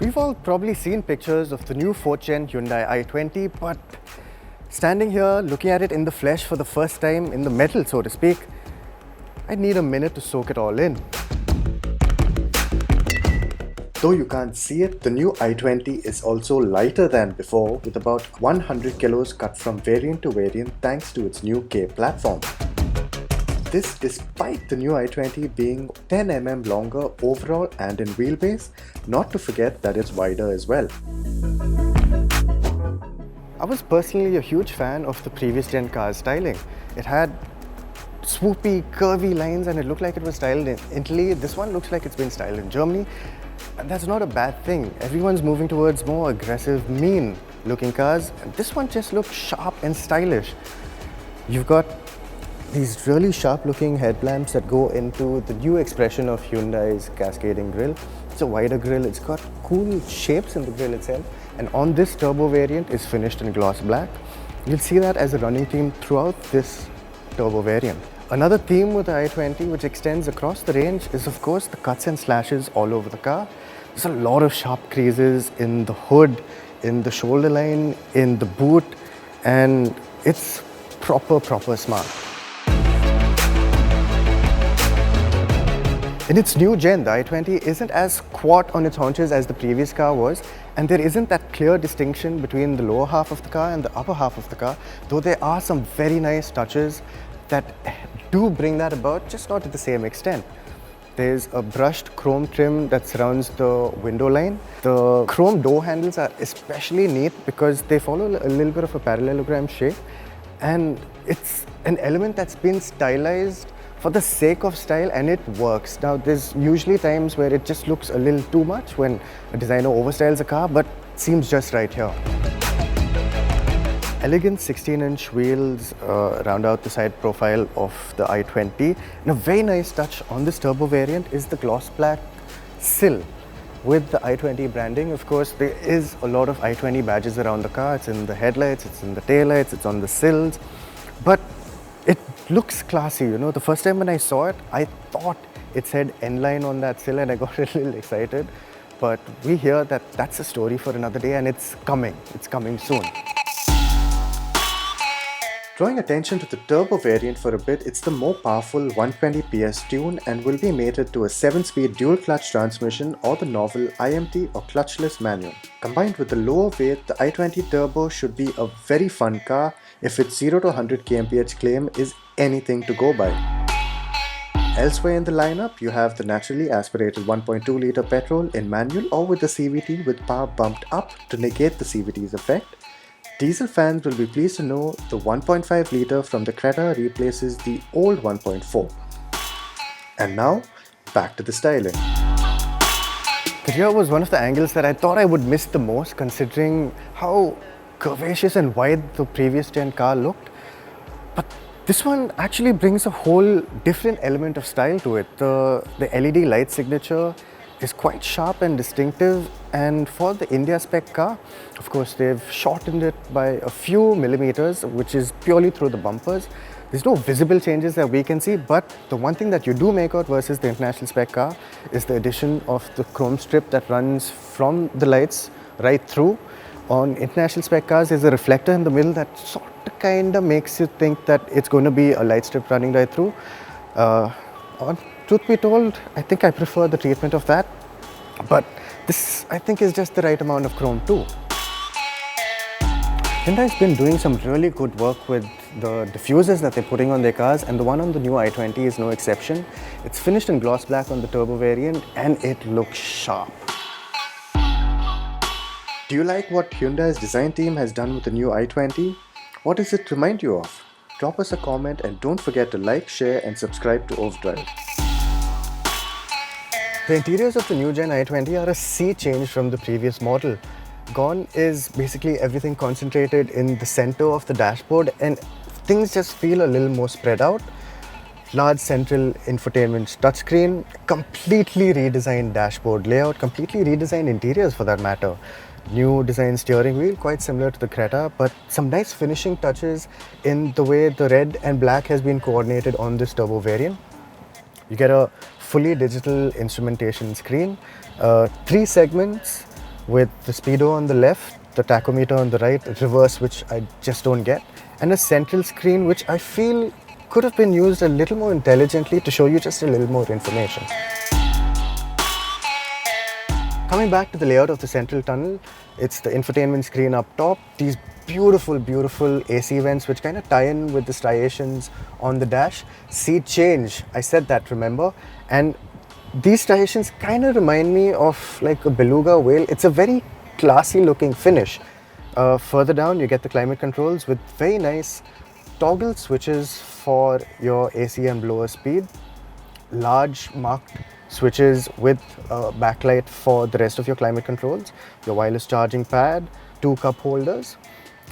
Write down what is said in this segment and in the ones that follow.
We've all probably seen pictures of the new 4th Gen Hyundai i20, but standing here looking at it in the flesh for the first time, in the metal so to speak, I need a minute to soak it all in. Though you can't see it, the new i20 is also lighter than before, with about 100 kilos cut from variant to variant thanks to its new K platform. This despite the new i20 being 10 mm longer overall and in wheelbase, not to forget that it's wider as well. I was personally a huge fan of the previous gen car's styling. It had swoopy, curvy lines and it looked like it was styled in Italy. This one looks like it's been styled in Germany. And that's not a bad thing. Everyone's moving towards more aggressive, mean looking cars. And this one just looks sharp and stylish. You've got these really sharp looking headlamps that go into the new expression of Hyundai's cascading grille. It's a wider grille, it's got cool shapes in the grille itself. And on this turbo variant is finished in gloss black. You'll see that as a running theme throughout this turbo variant. Another theme with the i20 which extends across the range is of course the cuts and slashes all over the car. There's a lot of sharp creases in the hood, in the shoulder line, in the boot, and it's proper smart. In its new gen, the i20 isn't as squat on its haunches as the previous car was, and there isn't that clear distinction between the lower half of the car and the upper half of the car, though there are some very nice touches that do bring that about, just not to the same extent. There's a brushed chrome trim that surrounds the window line. The chrome door handles are especially neat because they follow a little bit of a parallelogram shape, and it's an element that's been stylized for the sake of style, and it works. Now, there's usually times where it just looks a little too much when a designer overstyles a car, but it seems just right here. Elegant 16-inch wheels round out the side profile of the i20. And a very nice touch on this turbo variant is the gloss black sill with the i20 branding. Of course, there is a lot of i20 badges around the car. It's in the headlights, it's in the taillights, it's on the sills, but it looks classy. You know, the first time when I saw it, I thought it said N-line on that sill and I got a little excited. But we hear that that's a story for another day and it's coming soon. Drawing attention to the turbo variant for a bit, it's the more powerful 120 PS tune and will be mated to a 7-speed dual clutch transmission or the novel IMT or clutchless manual. Combined with the lower weight, the i20 turbo should be a very fun car if its 0 to 100 kmph claim is anything to go by. Elsewhere in the lineup, you have the naturally aspirated 1.2 litre petrol in manual or with the CVT with power bumped up to negate the CVT's effect. Diesel fans will be pleased to know the 1.5 litre from the Creta replaces the old 1.4. And now, back to the styling. The rear was one of the angles that I thought I would miss the most, considering how curvaceous and wide the previous gen car looked. But this one actually brings a whole different element of style to it. The LED light signature is quite sharp and distinctive, and for the India spec car, of course they've shortened it by a few millimeters, which is purely through the bumpers. There's no visible changes that we can see, but the one thing that you do make out versus the international spec car is the addition of the chrome strip that runs from the lights right through. On international spec cars, there's a reflector in the middle that sort of kind of makes you think that it's going to be a light strip running right through. Truth be told, I think I prefer the treatment of that, but this I think is just the right amount of chrome too. Hyundai's been doing some really good work with the diffusers that they're putting on their cars, and the one on the new i20 is no exception. It's finished in gloss black on the turbo variant and it looks sharp. Do you like what Hyundai's design team has done with the new i20? What does it remind you of? Drop us a comment and don't forget to like, share and subscribe to OVERDRIVE. The interiors of the new gen i20 are a sea change from the previous model. Gone is basically everything concentrated in the center of the dashboard, and things just feel a little more spread out. Large central infotainment touchscreen, completely redesigned dashboard layout, completely redesigned interiors for that matter. New design steering wheel, quite similar to the Creta, but some nice finishing touches in the way the red and black has been coordinated on this turbo variant. You get a fully digital instrumentation screen, 3 segments, with the speedo on the left, the tachometer on the right, reverse, which I just don't get, and a central screen which I feel could have been used a little more intelligently to show you just a little more information. Coming back to the layout of the central tunnel, it's the infotainment screen up top, these beautiful AC vents which kind of tie in with the striations on the dash. Seat change, I said that, remember? And these striations kind of remind me of like a beluga whale. It's a very classy looking finish. Further down you get the climate controls with very nice toggle switches for your AC and blower speed, large marked switches with backlight for the rest of your climate controls, your wireless charging pad, 2 cup holders,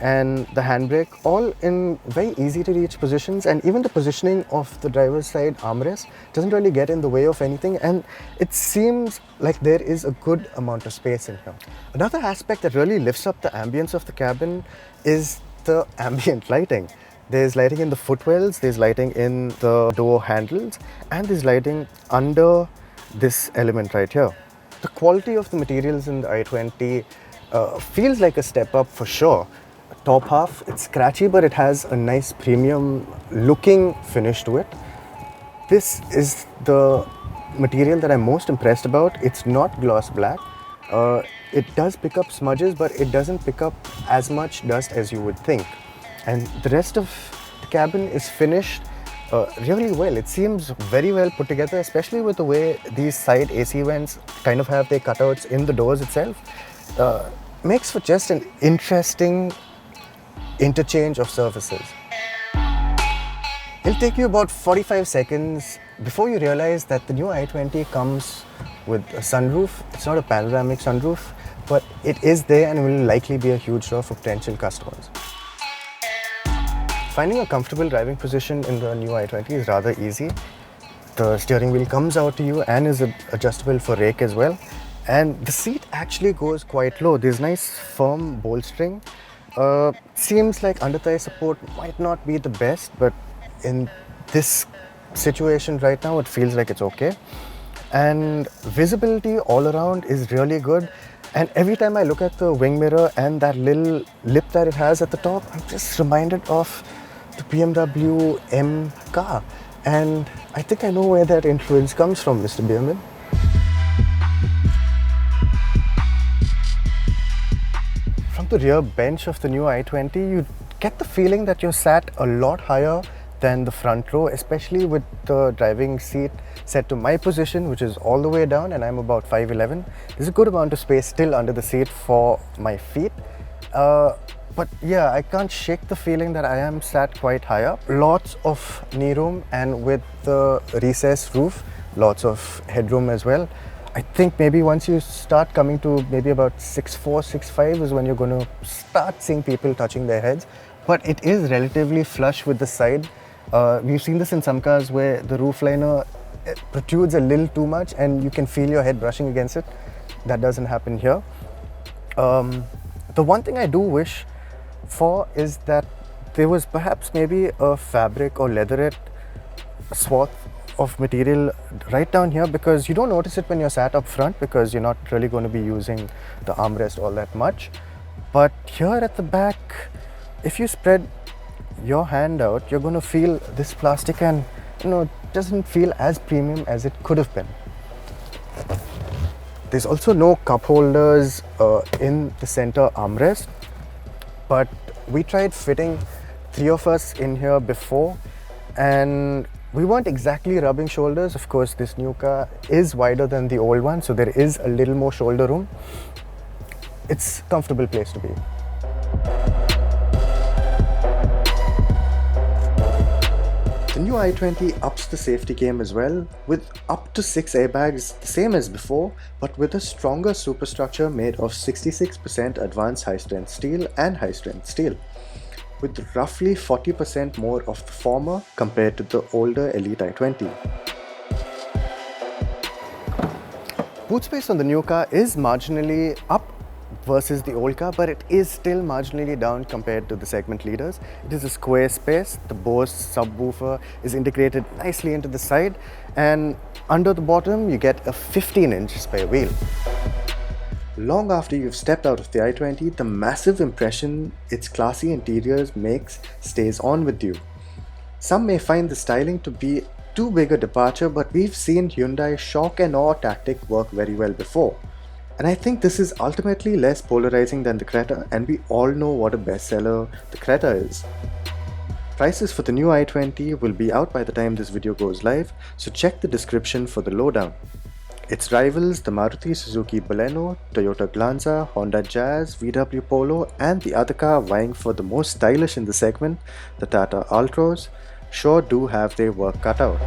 and the handbrake, all in very easy to reach positions, and even the positioning of the driver's side armrest doesn't really get in the way of anything, and it seems like there is a good amount of space in here. Another aspect that really lifts up the ambience of the cabin is the ambient lighting. There's lighting in the footwells, there's lighting in the door handles, and there's lighting under this element right here. The quality of the materials in the i20 feels like a step up for sure. Top half, it's scratchy, but it has a nice premium looking finish to it. This is the material that I'm most impressed about. It's not gloss black. It does pick up smudges, but it doesn't pick up as much dust as you would think. And the rest of the cabin is finished really well. It seems very well put together, especially with the way these side AC vents kind of have their cutouts in the doors itself. Makes for just an interesting interchange of surfaces. It'll take you about 45 seconds before you realize that the new i20 comes with a sunroof. It's not a panoramic sunroof, but it is there and will likely be a huge draw for potential customers. Finding a comfortable driving position in the new i20 is rather easy. The steering wheel comes out to you and is adjustable for rake as well. And the seat actually goes quite low. There's nice firm bolstering. Seems like under thigh support might not be the best, but in this situation right now it feels like it's okay. And visibility all around is really good. And every time I look at the wing mirror and that little lip that it has at the top, I'm just reminded of the BMW M car. And I think I know where that influence comes from, Mr. Bierman. From the rear bench of the new i20, you get the feeling that you're sat a lot higher than the front row, especially with the driving seat set to my position, which is all the way down, and I'm about 5'11". There's a good amount of space still under the seat for my feet. But yeah, I can't shake the feeling that I am sat quite high up. Lots of knee room, and with the recessed roof, lots of headroom as well. I think maybe once you start coming to maybe about 6'4", 6'5" is when you're going to start seeing people touching their heads. But it is relatively flush with the side. We've seen this in some cars where the roof liner protrudes a little too much and you can feel your head brushing against it. That doesn't happen here. The one thing I do wish for is that there was perhaps maybe a fabric or leatherette swath of material right down here, because you don't notice it when you're sat up front because you're not really going to be using the armrest all that much. But here at the back, if you spread your hand out, you're going to feel this plastic, and it doesn't feel as premium as it could have been. There's also no cup holders in the center armrest, but we tried fitting 3 of us in here before and we weren't exactly rubbing shoulders. Of course, this new car is wider than the old one, so there is a little more shoulder room. It's a comfortable place to be. The new i20 ups the safety game as well, with up to 6 airbags, the same as before, but with a stronger superstructure made of 66% advanced high-strength steel and high-strength steel, with roughly 40% more of the former compared to the older Elite i20. Boot space on the new car is marginally up versus the old car, but it is still marginally down compared to the segment leaders. It is a square space. The Bose subwoofer is integrated nicely into the side, and under the bottom you get a 15-inch spare wheel. Long after you've stepped out of the i20, the massive impression its classy interiors makes stays on with you. Some may find the styling to be too big a departure, but we've seen Hyundai's shock and awe tactic work very well before. And I think this is ultimately less polarizing than the Creta, and we all know what a bestseller the Creta is. Prices for the new i20 will be out by the time this video goes live, so check the description for the lowdown. Its rivals, the Maruti Suzuki Baleno, Toyota Glanza, Honda Jazz, VW Polo, and the other car vying for the most stylish in the segment, the Tata Altroz, sure do have their work cut out.